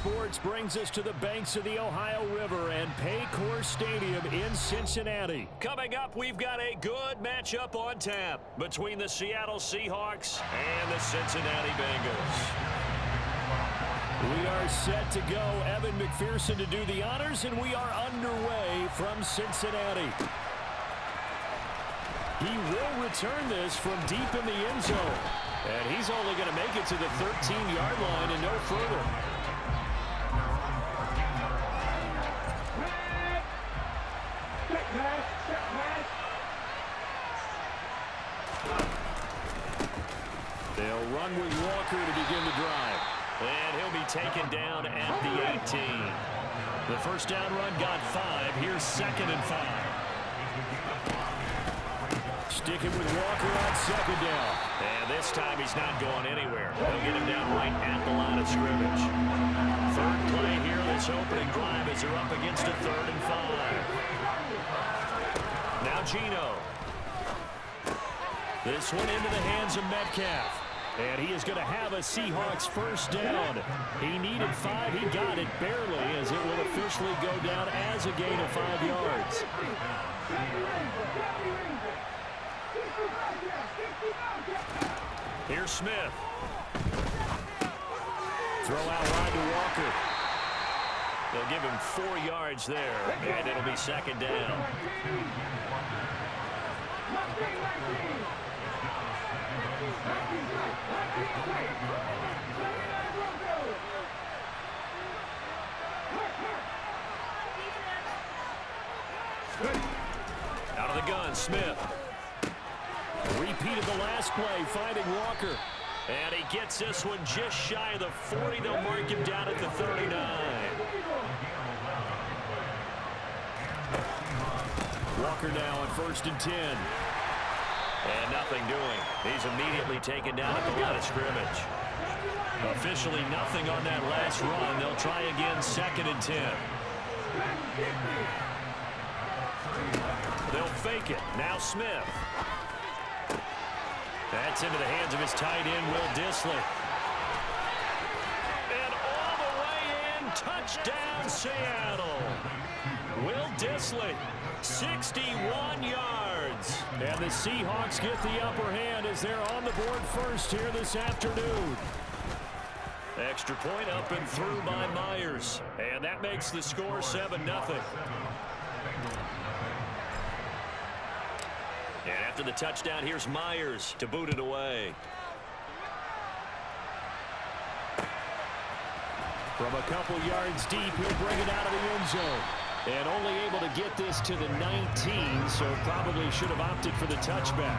Sports brings us to the banks of the Ohio River and Paycor Stadium in Cincinnati. Coming up, we've got a good matchup on tap between the Seattle Seahawks and the Cincinnati Bengals. We are set to go. Evan McPherson to do the honors, and we are underway from Cincinnati. He will return this from deep in the end zone. And he's only going to make it to the 13-yard line and no further. They'll run with Walker to begin the drive. And he'll be taken down at the 18. The first down run got 5. Here's 2nd and 5. Sticking with Walker on 2nd down. And this time he's not going anywhere. They'll get him down right at the line of scrimmage. Third play here, this opening drive as they're up against a 3rd and 5. Now Gino. This one into the hands of Metcalf. And he is going to have a Seahawks first down. He needed 5. He got it barely as it will officially go down as a gain of 5 yards. Here's Smith. Throw out wide to Walker. They'll give him 4 yards there, and it'll be 2nd down. Out of the gun, Smith. Repeat of the last play, finding Walker. And he gets this one just shy of the 40. They'll mark him down at the 39. Walker now on 1st and 10. And nothing doing. He's immediately taken down at the line of scrimmage. Officially nothing on that last run. They'll try again 2nd and 10. They'll fake it. Now Smith. That's into the hands of his tight end, Will Dissly. And all the way in, touchdown Seattle. Will Dissly, 61 yards. And the Seahawks get the upper hand as they're on the board first here this afternoon. Extra point up and through by Myers. And that makes the score 7-0. And after the touchdown, here's Myers to boot it away. From a couple yards deep, he'll bring it out of the end zone. And only able to get this to the 19, so probably should have opted for the touchback.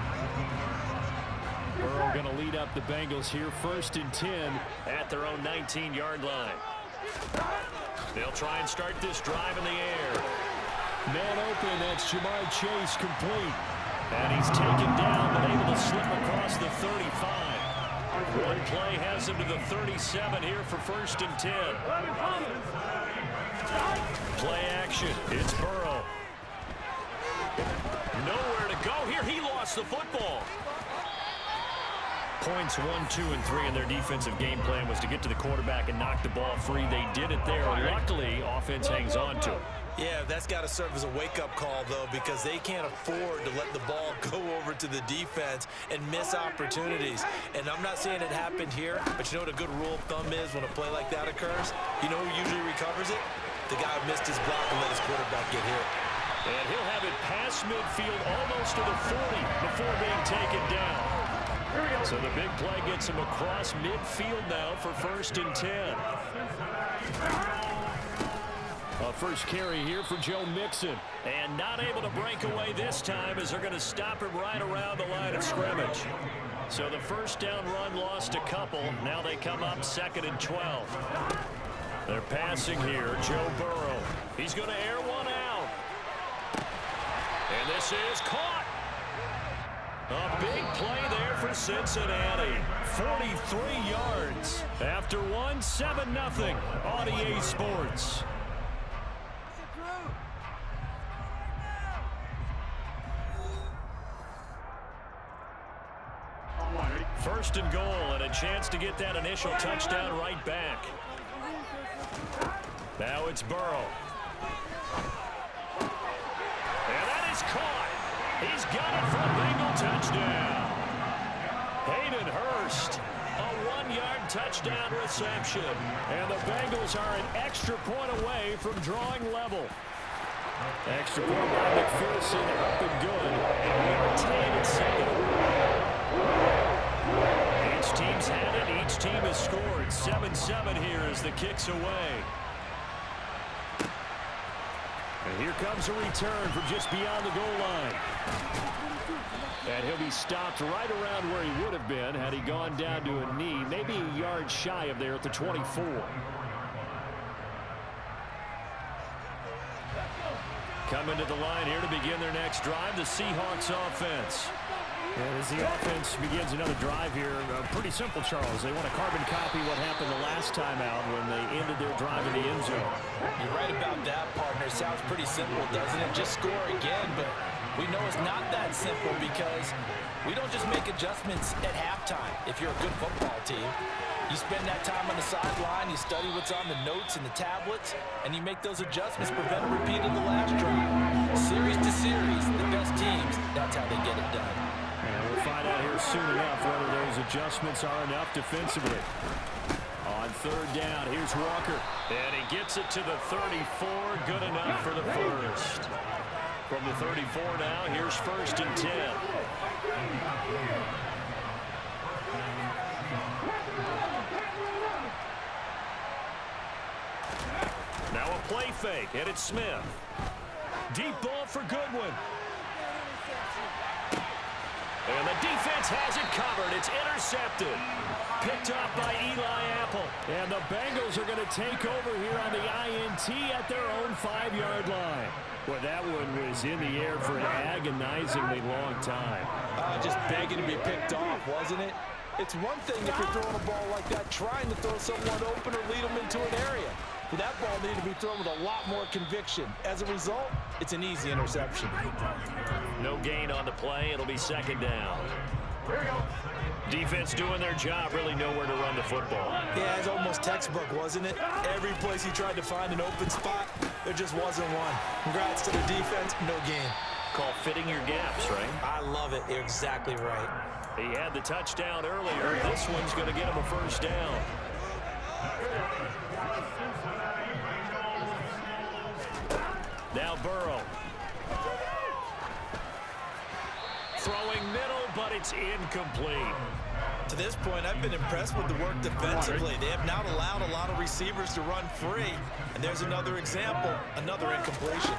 Burrow going to lead up the Bengals here, 1st and 10 at their own 19-yard line. They'll try and start this drive in the air. Man open, that's Jamar Chase complete. And he's taken down, but able to slip across the 35. One play has him to the 37 here for 1st and 10. Play action. It's Burrow. Nowhere to go here. He lost the football. Points 1, 2, and 3 in their defensive game plan was to get to the quarterback and knock the ball free. They did it there. Luckily, offense hangs on to it. Yeah, that's got to serve as a wake-up call, though, because they can't afford to let the ball go over to the defense and miss opportunities. And I'm not saying it happened here, but you know what a good rule of thumb is when a play like that occurs? You know who usually recovers it? The guy who missed his block and let his quarterback get hit. And he'll have it past midfield almost to the 40 before being taken down. So the big play gets him across midfield now for 1st and 10. A first carry here for Joe Mixon. And not able to break away this time as they're going to stop him right around the line of scrimmage. So the first down run lost a couple. Now they come up 2nd and 12. They're passing here. Joe Burrow. He's going to air one out. And this is caught. A big play there for Cincinnati. 43 yards. After one, 7-0 on EA Sports. First and goal, and a chance to get that initial touchdown right back. Now it's Burrow. And that is caught. He's got it for a Bengal touchdown. Hayden Hurst, a 1-yard touchdown reception. And the Bengals are an extra point away from drawing level. Extra point by McPherson, up and good. And we are tied at 7. Each team's had it. Each team has scored. 7-7 here as the kick's away. And here comes a return from just beyond the goal line. And he'll be stopped right around where he would have been had he gone down to a knee, maybe a yard shy of there at the 24. Coming to the line here to begin their next drive, the Seahawks offense. And as the offense begins another drive here, pretty simple, Charles. They want to carbon copy what happened the last time out when they ended their drive in the end zone. You're right about that, partner. Sounds pretty simple, doesn't it? Just score again, but we know it's not that simple because we don't just make adjustments at halftime if you're a good football team. You spend that time on the sideline, you study what's on the notes and the tablets, and you make those adjustments, prevent a repeat of the last drive. Series to series, the best teams, that's how they get it done. And we'll find out here soon enough whether those adjustments are enough defensively. On third down, here's Walker. And he gets it to the 34. Good enough for the first. From the 34 now, here's 1st and 10. Now a play fake, and it's Smith. Deep ball for Goodwin. And the defense has it covered. It's intercepted. Picked off by Eli Apple. And the Bengals are going to take over here on the INT at their own 5-yard line. Well, that one was in the air for an agonizingly long time. Just begging to be picked off, wasn't it? It's one thing if you're throwing a ball like that, trying to throw someone open or lead them into an area. But that ball needed to be thrown with a lot more conviction. As a result, it's an easy interception. No gain on the play. It'll be 2nd down. Defense doing their job, really nowhere to run the football. Yeah, it's almost textbook, wasn't it? Every place he tried to find an open spot, there just wasn't one. Congrats to the defense, no gain. Call fitting your gaps, right? I love it. You're exactly right. He had the touchdown earlier. This one's going to get him a 1st down. Now Burrow. Throwing middle, but it's incomplete. To this point, I've been impressed with the work defensively. They have not allowed a lot of receivers to run free. And there's another example, another incompletion.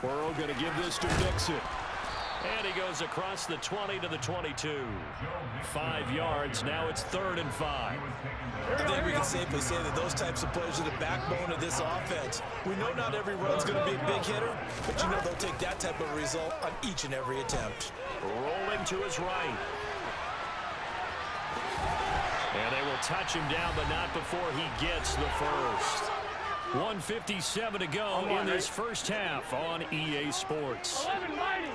Burrow going to give this to Mixon. And he goes across the 20 to the 22. 5 yards. Now it's 3rd and 5. I think we can safely say that those types of plays are the backbone of this offense. We know not every run's going to be a big hitter, but you know they'll take that type of result on each and every attempt. Rolling to his right. And they will touch him down, but not before he gets the first. 1:57 to go in this first half on EA Sports. 11 lighting.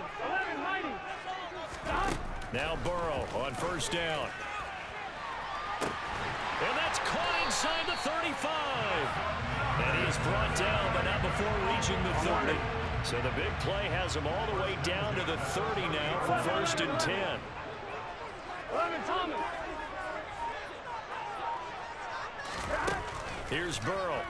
Now Burrow on 1st down. And that's caught inside the 35. And he is brought down, but not before reaching the 30. So the big play has him all the way down to the 30 now for 1st and 10. 11 Thomas. Here's Burrow.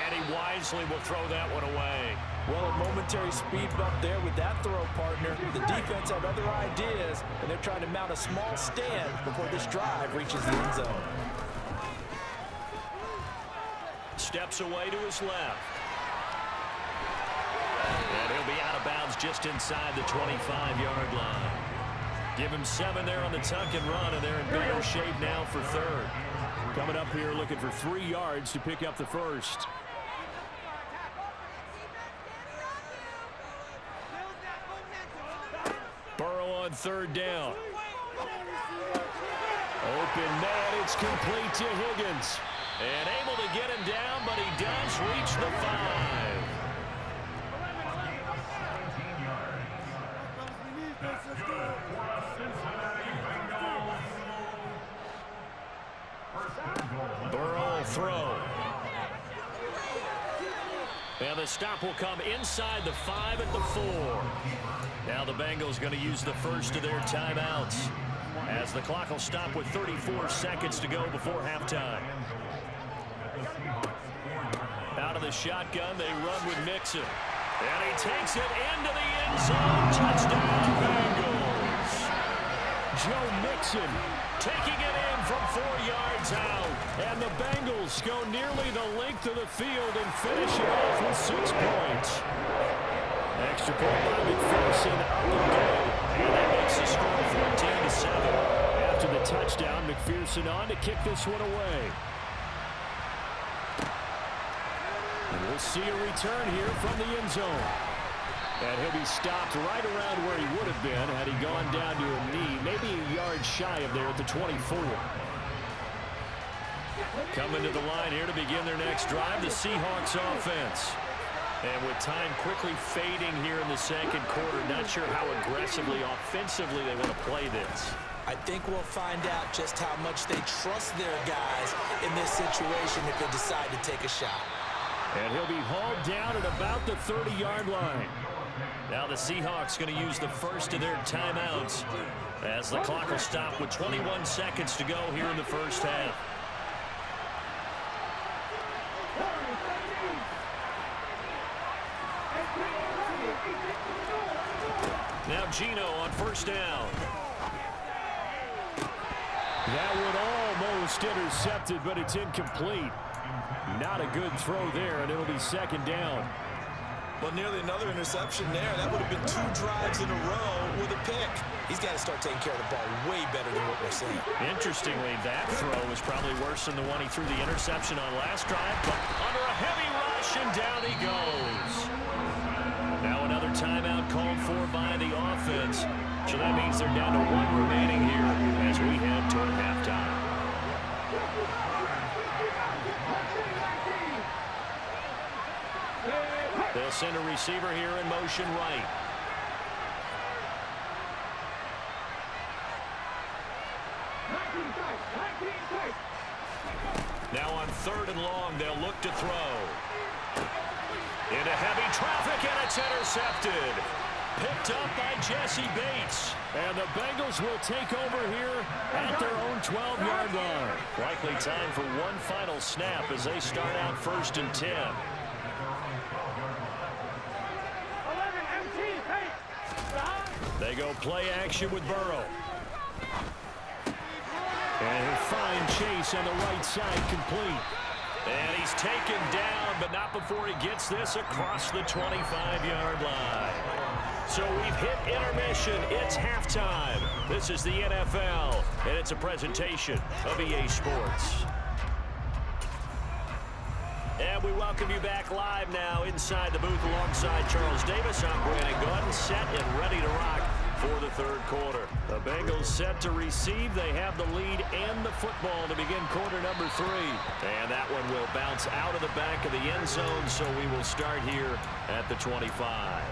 And he wisely will throw that one away. Well, a momentary speed bump there with that throw, partner. The defense had other ideas, and they're trying to mount a small stand before this drive reaches the end zone. Steps away to his left. And he'll be out of bounds just inside the 25-yard line. Give him 7 there on the tuck and run, and they're in better shape now for 3rd. Coming up here looking for 3 yards to pick up the first. Burrow on 3rd down. Open man, it's complete to Higgins. And able to get him down, but he does reach the 5. throw. And the stop will come inside the 5 at the 4. Now the Bengals going to use the first of their timeouts, as the clock will stop with 34 seconds to go before halftime. Out of the shotgun, they run with Mixon. And he takes it into the end zone. Touchdown, Bengals. Joe Mixon taking it in from 4 yards out. And the Bengals go nearly the length of the field and finish it off with 6 points. Extra point by McPherson up and good. And that makes the score 14-7. After the touchdown, McPherson on to kick this one away. And we'll see a return here from the end zone. And he'll be stopped right around where he would have been had he gone down to a knee, maybe a yard shy of there at the 24. Coming to the line here to begin their next drive, the Seahawks offense. And with time quickly fading here in the second quarter, not sure how aggressively, offensively they want to play this. I think we'll find out just how much they trust their guys in this situation if they decide to take a shot. And he'll be hauled down at about the 30-yard line. Now the Seahawks going to use the first of their timeouts as the clock will stop with 21 seconds to go here in the first half. Now Gino on first down. That one almost intercepted, but it's incomplete. Not a good throw there, and it'll be second down. Well, nearly another interception there. That would have been 2 drives in a row with a pick. He's got to start taking care of the ball way better than what we're seeing. Interestingly, that throw was probably worse than the one he threw the interception on last drive, but under a heavy rush, and down he goes. Now another timeout called for by the offense. So that means they're down to 1 remaining here as we head toward halftime. They'll send a receiver here in motion right. Now on 3rd and long, they'll look to throw. Into heavy traffic, and it's intercepted. Picked up by Jesse Bates. And the Bengals will take over here at their own 12-yard line. Likely time for one final snap as they start out 1st and 10. They go play action with Burrow. And he'll find Chase on the right side complete. And he's taken down, but not before he gets this across the 25-yard line. So we've hit intermission. It's halftime. This is the NFL, and it's a presentation of EA Sports. And we welcome you back live now inside the booth alongside Charles Davis. I'm Brandon Gordon, set and ready to rock for the 3rd quarter. The Bengals set to receive. They have the lead and the football to begin quarter number 3. And that one will bounce out of the back of the end zone, so we will start here at the 25.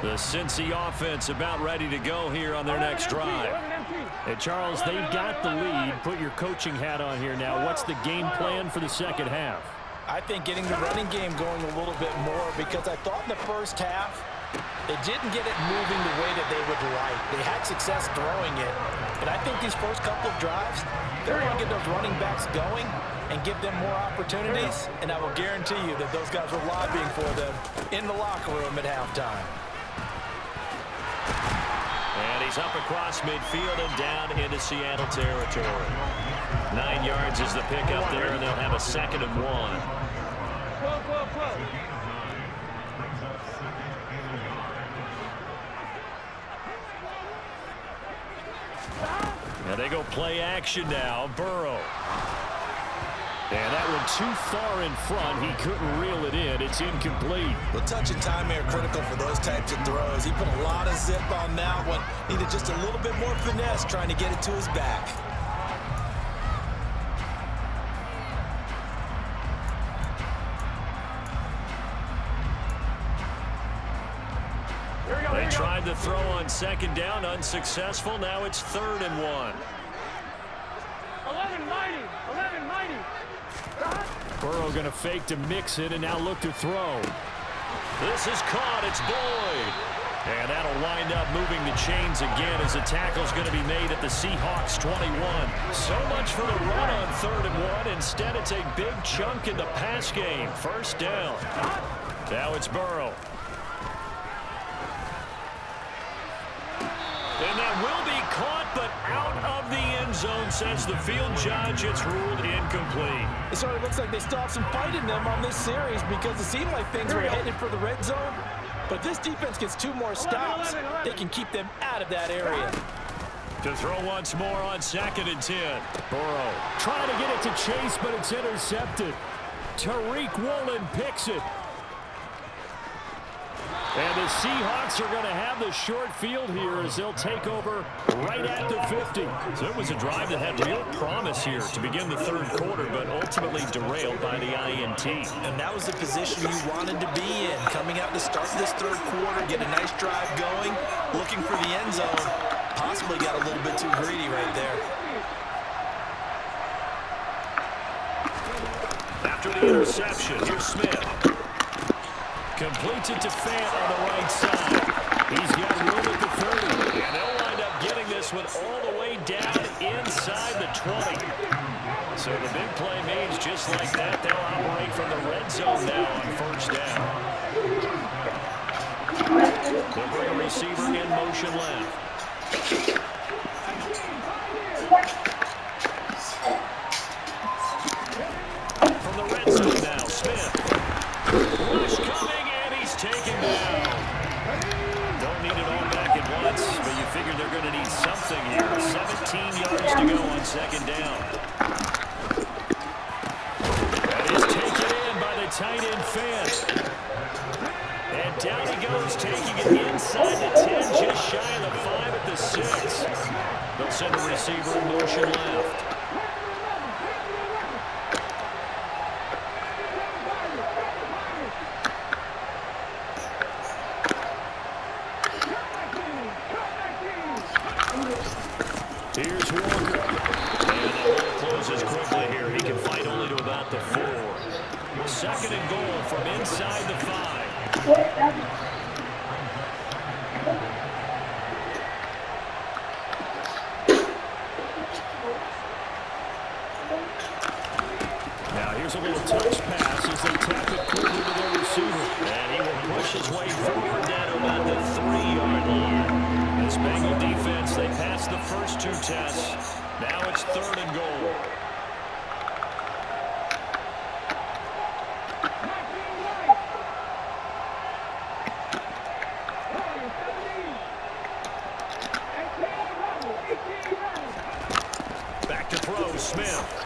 The Cincy offense about ready to go here on their next drive. And Charles, they've got the lead. Put your coaching hat on here now. What's the game plan for the second half? I think getting the running game going a little bit more, because I thought in the first half they didn't get it moving the way that they would like. They had success throwing it, but I think these first couple of drives, they're going to get those running backs going and give them more opportunities, and I will guarantee you that those guys were lobbying for them in the locker room at halftime. And he's up across midfield and down into Seattle territory. 9 yards is the pickup there, and they'll have a 2nd and 1. Now they go play action now. Burrow. And that one too far in front. He couldn't reel it in. It's incomplete. The touch and time are critical for those types of throws. He put a lot of zip on that one. Needed just a little bit more finesse trying to get it to his back. They tried to throw on 2nd down, unsuccessful. Now it's 3rd and 1. 11 mighty. 11 mighty. Burrow going to fake to mix it and now look to throw. This is caught. It's Boyd. And that'll wind up moving the chains again as the tackle's going to be made at the Seahawks 21. So much for the run on 3rd and 1. Instead, it's a big chunk in the pass game. First down. Now it's Burrow. And that will be caught, but out of the end zone, says the field judge. It's ruled incomplete. It sort of looks like they still have some fight in them on this series because it seemed like things were headed for the red zone. But if this defense gets 2 more stops, they can keep them out of that area. To throw once more on 2nd and 10. Burrow trying to get it to Chase, but it's intercepted. Tariq Woolen picks it. And the Seahawks are going to have the short field here as they'll take over right at the 50. So it was a drive that had real promise here to begin the 3rd quarter, but ultimately derailed by the INT. And that was the position you wanted to be in. Coming out to start this 3rd quarter, get a nice drive going, looking for the end zone. Possibly got a little bit too greedy right there. After the interception, here's Smith. Completes it to Fant on the right side. He's got room at the 30. And they'll wind up getting this one all the way down inside the 20. So the big play means just like that, they'll operate from the red zone now on 1st down. They'll bring a receiver in motion left. From the red zone now, Smith. Rush coming, and he's taken down. Don't need it all back at once, but you figure they're going to need something here. 17 yards to go on 2nd down. That is taken in by the tight end Fant. And down he goes, taking it inside the 10, just shy of the 5 at the 6. They'll send the receiver in motion left. Here's Walker. And the hole closes quickly here. He can fight only to about the 4. 2nd and goal from inside the 5. Now here's a little touch pass as they tap it quickly to their receiver. And he will push his way forward down to about the 3-yard line. This Bengal defense, they passed the first 2 tests. Now it's 3rd and goal. Back to throw, Smith.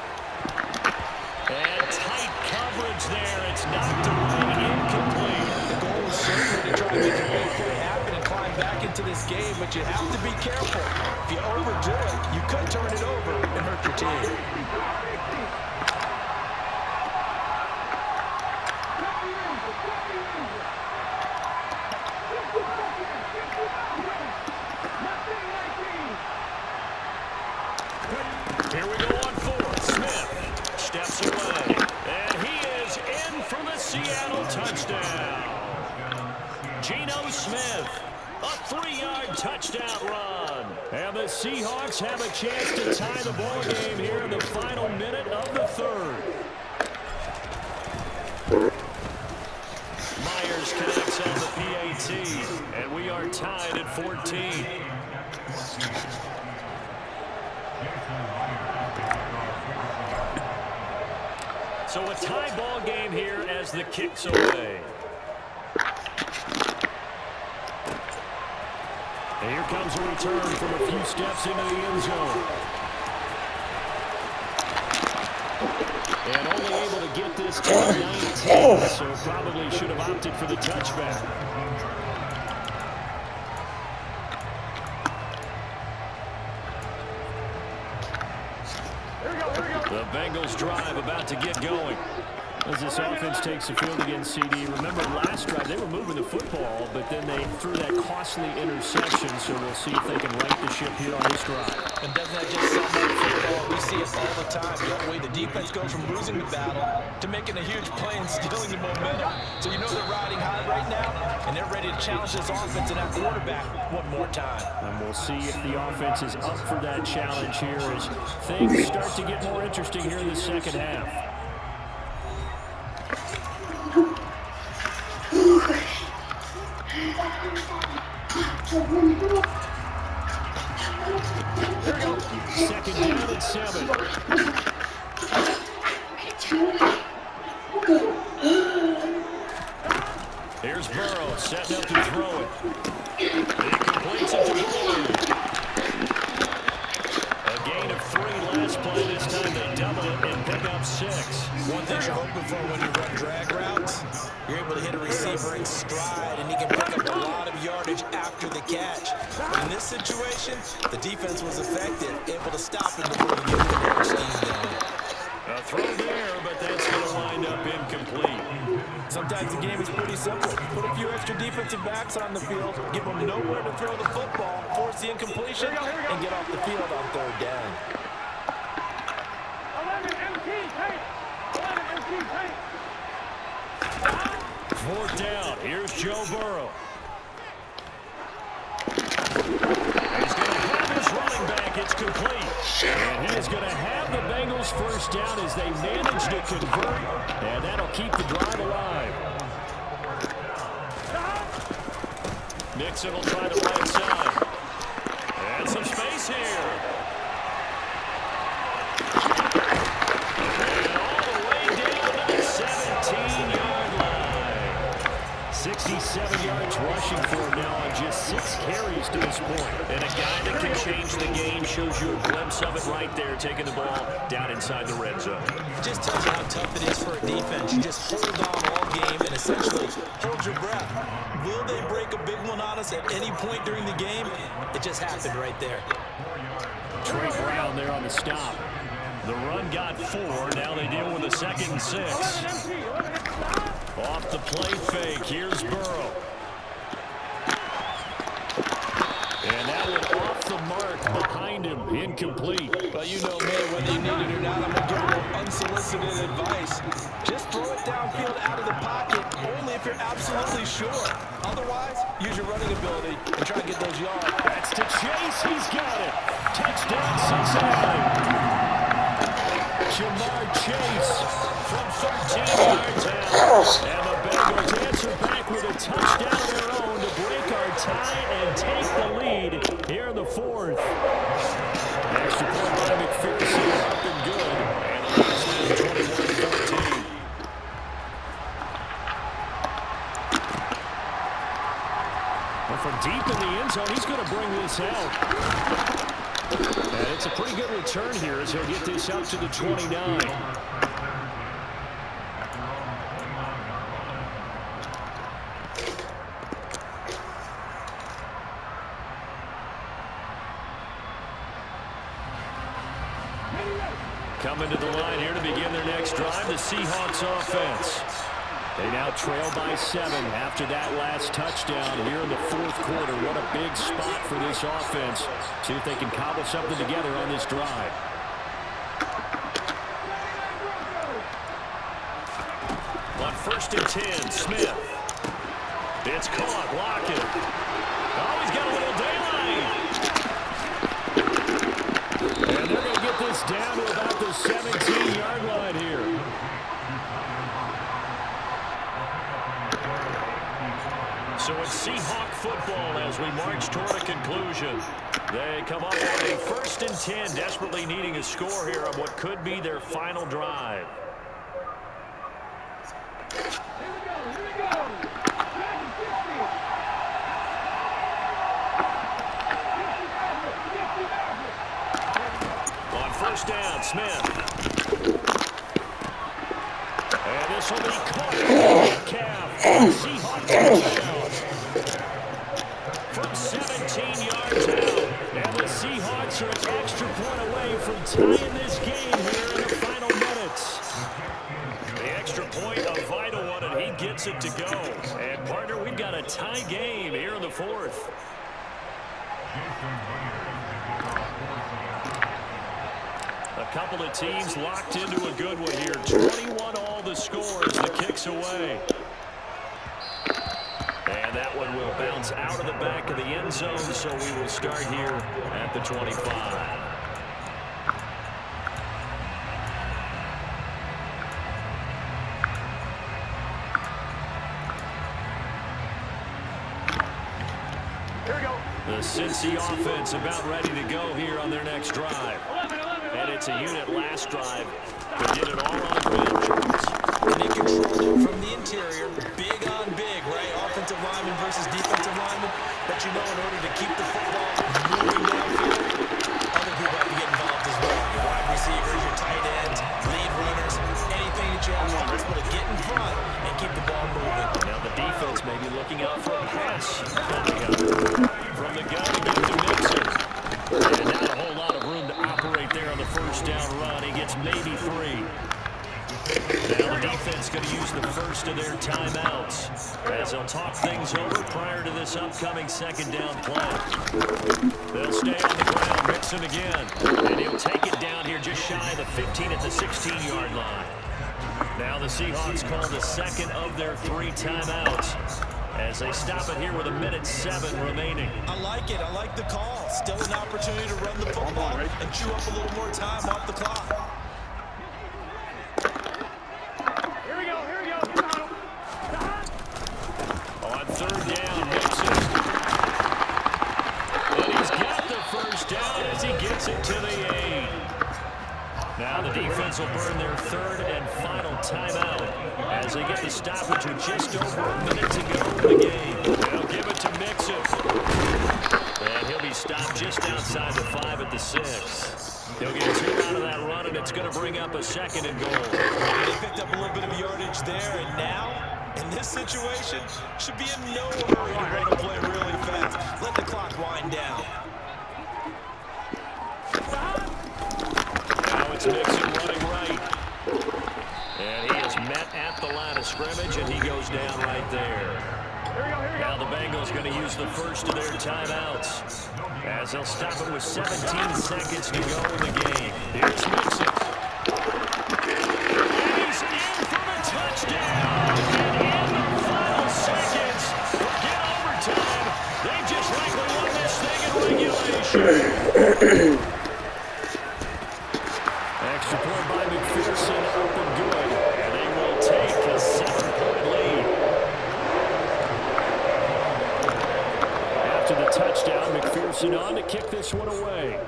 And tight coverage there. It's knocked away, incomplete. The goal is certainly to try to make a big play happen and climb back into this game, but you have to be careful. If you overdo it, you could turn it over and hurt your team. Here we go on 4th. Smith steps away. And he is in for the Seattle touchdown. Geno Smith, a 3-yard touchdown run. And the Seahawks have a chance to tie the ball game here in the final minute of the 3rd. Myers connects on the PAT, and we are tied at 14. So a tie ball game here as the kick's away. And here comes a return from a few steps into the end zone. And only able to get this to 19, so probably should have opted for the touchback. The Bengals drive about to get going. As this offense takes the field against CD, remember last drive they were moving the football, but then they threw that costly interception, so we'll see if they can right the ship here on this drive. And doesn't that just sum up football? We see it all the time, don't we? The defense goes from losing the battle to making a huge play and stealing the momentum. So you know they're riding high right now, and they're ready to challenge this offense and that quarterback one more time. And we'll see if the offense is up for that challenge here as things start to get more interesting here in the second half. Second down and 7. Here's Burrow setting up to throw it. He completes it to Boyd. A gain of 3 last play. This time they double it and pick up 6. One thing you're hoping for when you run drag routes, you're able to hit a receiver in stride, and he can pick up a lot of yardage after the catch. But in this situation, the defense was effective, able to stop him before he gets the work scheme going. A throw there, but that's going to wind up incomplete. Sometimes the game is pretty simple. Put a few extra defensive backs on the field, give them nowhere to throw the football, force the incompletion, and get off the field on 3rd down. 11 MT tape. 11 MT tape. 4th down. Here's Joe Burrow. He's going to have his running back. It's complete. And he is going to have the Bengals 1st down as they manage to convert. And that'll keep the drive alive. Mixon will try the right side. And some space here. And all the way down to the 17-yard line. 67 yards rushing for him now on just 6 carries to this point. And a guy that can change the game, shows you a glimpse of it right there, taking the ball down inside the red zone. It just tells you how tough it is for a defense. You just hold on all game and essentially hold your breath. Will they break a big one on us at any point during the game? It just happened right there. Trey Brown there on the stop. The run got 4. Now they deal with a 2nd and 6. Off the play fake. Here's Burrow. And that one off the mark behind him. Incomplete. But you know me, whether you need it or not, I'm going to give a little unsolicited advice. Just throw it downfield out of the pocket, only if you're absolutely sure. Otherwise, use your running ability and try to get those yards. That's to Chase. He's got it. Touchdown, Cincinnati. Jamar Chase from 13 yards out. And the Bengals answer back with a touchdown of their own to break our tie and take the lead here in the 4th. Extra point by McPherson, up and good. And the lead is now 21-14. Well, from deep in the end zone, he's going to bring this out. And it's a pretty good return here as he'll get this up to the 29. Coming to the line here to begin their next drive, the Seahawks offense. They now trail by 7 after that last touchdown here in the 4th quarter. What a big spot for this offense. See if they can cobble something together on this drive. On 1st and 10, Smith. It's caught, Lockett. Oh, he's got a little daylight. And they're going to get this down to about the 17-yard line here. So it's Seahawk football as we march toward a conclusion. They come up with a 1st and 10, desperately needing a score here on what could be their final drive. On 1st down, Smith. And this will be caught. Calf. Seahawk touchdown. From 17 yards out. And the Seahawks are an extra point away from tying this game here in the final minutes. The extra point gets it to go. And, partner, we've got a tie game here in the fourth. A couple of teams locked into a good one here. 21 all the score as the kick's away. And that one will bounce out of the back of the end zone, so we will start here at the 25. The Cincy offense about ready to go here on their next drive. And it's a unit last drive that did it all on Jones. And they controlled it from the interior, big on big, right? Offensive lineman versus defensive lineman. But you know, in order to keep the football moving downfield, other people have to get involved as well. Your wide receivers, your tight ends, lead runners, anything that you have possible to get in front and keep the ball moving. Now the defense may be looking out for a pass coming up. From the gun to give to Mixon. And not a whole lot of room to operate there on the first down run. He gets maybe 3. Now the defense going to use the first of their timeouts as they'll talk things over prior to this upcoming second down play. They'll stay on the ground, Mixon again. And he'll take it down here just shy of the 15 at the 16-yard line. Now the Seahawks call the second of their 3 timeouts as they stop it here with 1:07 remaining. I like it. I like the call. Still an opportunity to run the football and chew up a little more time off the clock. Here we go. On third down, Mixon. And he's got the first down as he gets it to the 8. Now the defense will burn their third and final timeout as they get the stoppage with just over a minute to go in the game. They'll give it to Mixon. And he'll be stopped just outside the 5 at the 6. He'll get 2 out of that run, and it's going to bring up a second and goal. They picked up a little bit of yardage there, and now, in this situation, should be in no hurry to run a play really fast. Let the clock wind down. It's Mixon running right. And he is met at the line of scrimmage, and he goes down right there. Now the Bengals going to use the first of their timeouts as they'll stop it with 17 seconds to go in the game. Here's Mixon. And he's in for the touchdown. And in the final seconds, forget overtime. They just likely won this thing in regulation. Extra point by McPherson, up and good. And they will take a 7-point lead. After the touchdown, McPherson on to kick this one away.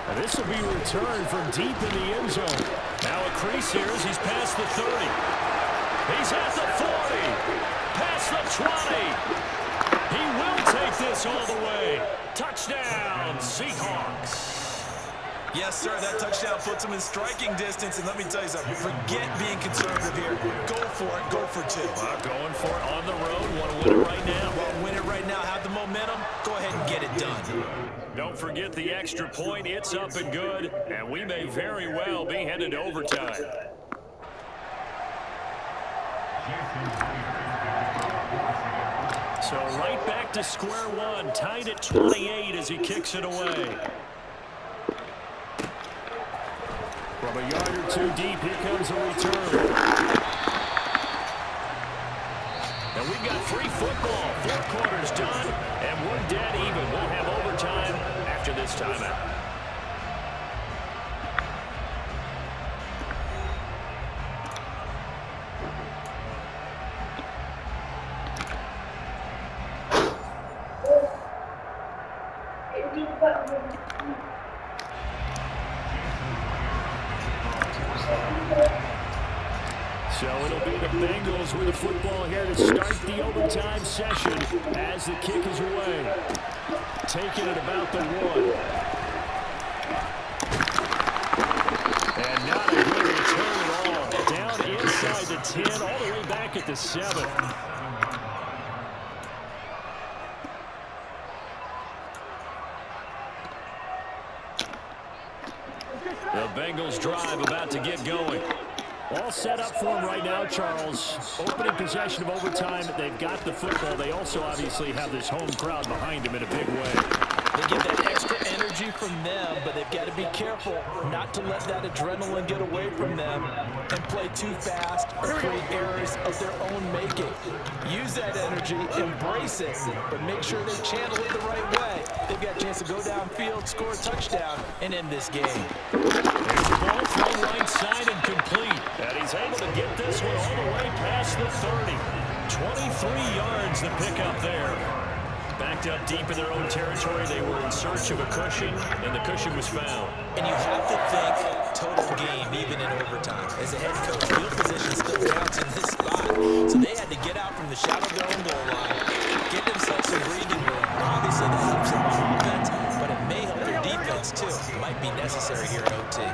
And this will be returned from deep in the end zone. Now a crease here as he's past the 30. He's at the 40. Past the 20. He will take this all the way. Touchdown, Seahawks. Yes, sir, that touchdown puts them in striking distance. And let me tell you something, forget being conservative here. Go for it, go for 2. Going for it on the road. Want to win it right now. Well, win it right now, have the momentum. Go ahead and get it done. Don't forget the extra point. It's up and good. And we may very well be headed to overtime. So right back to square one, tied at 28 as he kicks it away. From a yard or 2 deep, here comes a return. And we've got free football, 4 quarters done, and we're dead even. We'll have overtime after this timeout. So it'll be the Bengals with the football here to start the overtime session as the kick is away. Taking it about the 1. And not a good return at all. Down inside the 10, all the way back at the 7. They'll Bengals drive about to get going. All set up for him right now, Charles. Opening possession of overtime. They've got the football. They also obviously have this home crowd behind them in a big way. They get that extra energy from them, but they've got to be careful not to let that adrenaline get away from them and play too fast or create errors of their own making. Use that energy, embrace it, but make sure they channel it the right way. They've got a chance to go downfield, score a touchdown, and end this game. There's the ball thrown right side and complete. And he's able to get this one all the way past the 30. 23 yards the pickup there. Backed up deep in their own territory. They were in search of a cushion, and the cushion was found. And you have to think total game, even in overtime. As a head coach, field position still counts in this spot. So they had to get out from the shadow of their own goal line, get themselves some breathing room. Obviously, that helps them on offense, but it may help their defense, too. It might be necessary here in OT.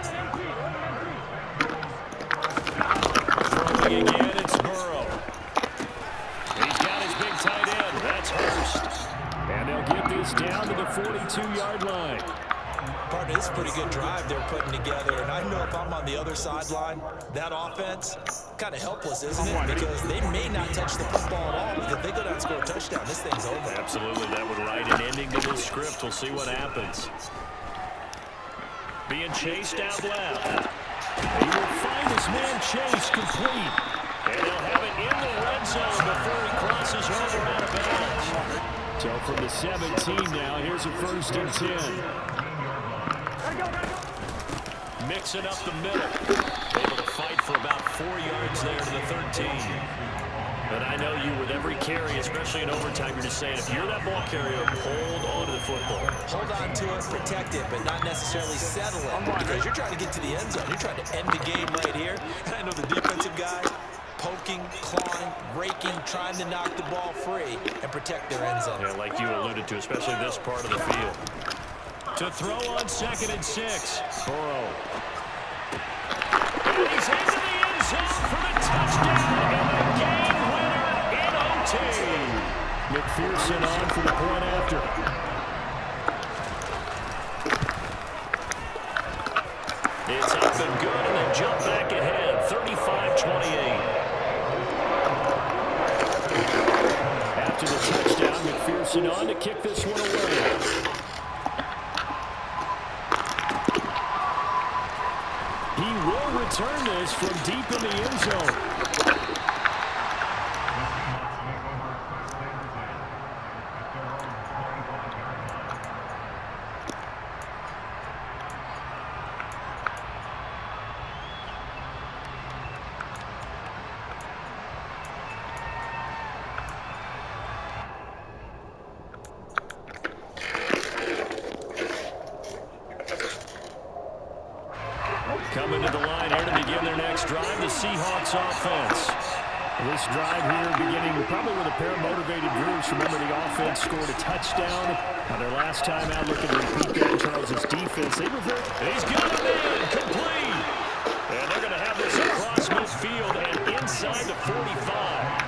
Throwing again, it's Burrow. He's got his big tight end. That's Hurst. And they'll get this down to the 42-yard line. Partner, this is a pretty good drive they're putting together, and I know if I'm on the other sideline, that offense, kind of helpless, isn't it? Because they may not touch the football at all, because if they go down and score a touchdown, this thing's over. Absolutely, that would write an ending to this script. We'll see what happens. Being chased out left. He will find his man Chase complete. And he'll have it in the red zone before he crosses over out of bounds. So from the 17 now, here's a 1st and 10. Mixing up the middle. Able to fight for about 4 yards there to the 13. But I know you, with every carry, especially in overtime, you're just saying, if you're that ball carrier, hold on to the football. Hold on to it, protect it, but not necessarily settle it. Because you're trying to get to the end zone. You're trying to end the game right here. And I know the defensive guys poking, clawing, raking, trying to knock the ball free and protect their end zone. Yeah, like you alluded to, especially this part of the field. To throw on 2nd and 6. Burrow. And he's into the end zone for the touchdown and the game winner in OT. McPherson on for the point after. It's up and good, and they jump back ahead, 35-28. After the touchdown, McPherson on to kick this one away. He will return this from deep in the end zone. Coming to the line here to begin their next drive, the Seahawks offense. This drive here beginning probably with a pair of motivated groups. Remember, the offense scored a touchdown. Now their last time out, looking to repeat that. Charles' defense, they revert. He's got it in, complete. And they're going to have this across midfield and inside the 45.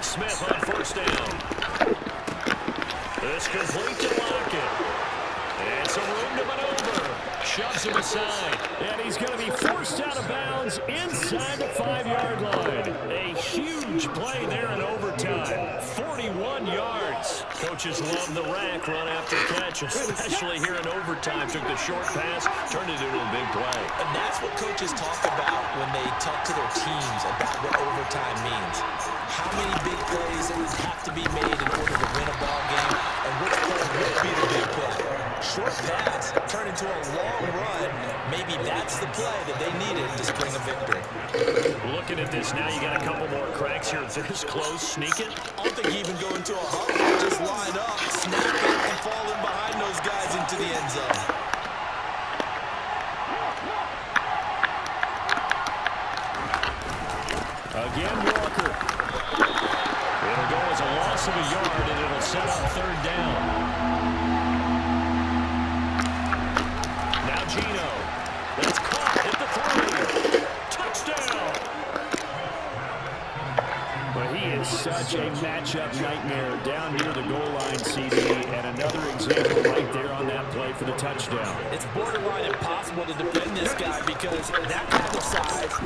Smith on 1st down. It's complete to Lockett. And some room to maneuver. Shoves him aside. And he's going to be forced out of bounds inside the 5-yard line. A huge play there in overtime. 41 yards. Coaches love the rack run after catch, especially here in overtime. Took the short pass, turned it into a big play. And that's what coaches talk about when they talk to their teams about what overtime means. How many big plays have to be made in order to win a ball game, and which play will be the big play. Short pass turned into a long run. Maybe that's the play that they needed to spring a victory. Looking at this now, you got a couple more cracks here. If they're this close, sneak it. I don't think you even go into a huddle. Just line up, snap it, and fall in behind those guys into the end zone. Again, Walker. It'll go as a loss of a yard, and it'll set up 3rd down. Now Gino. That's caught at the 3. Touchdown. much a matchup nightmare down near the goal line, CD, and another example right there on that play for the touchdown. It's borderline impossible to defend this guy because that kind of size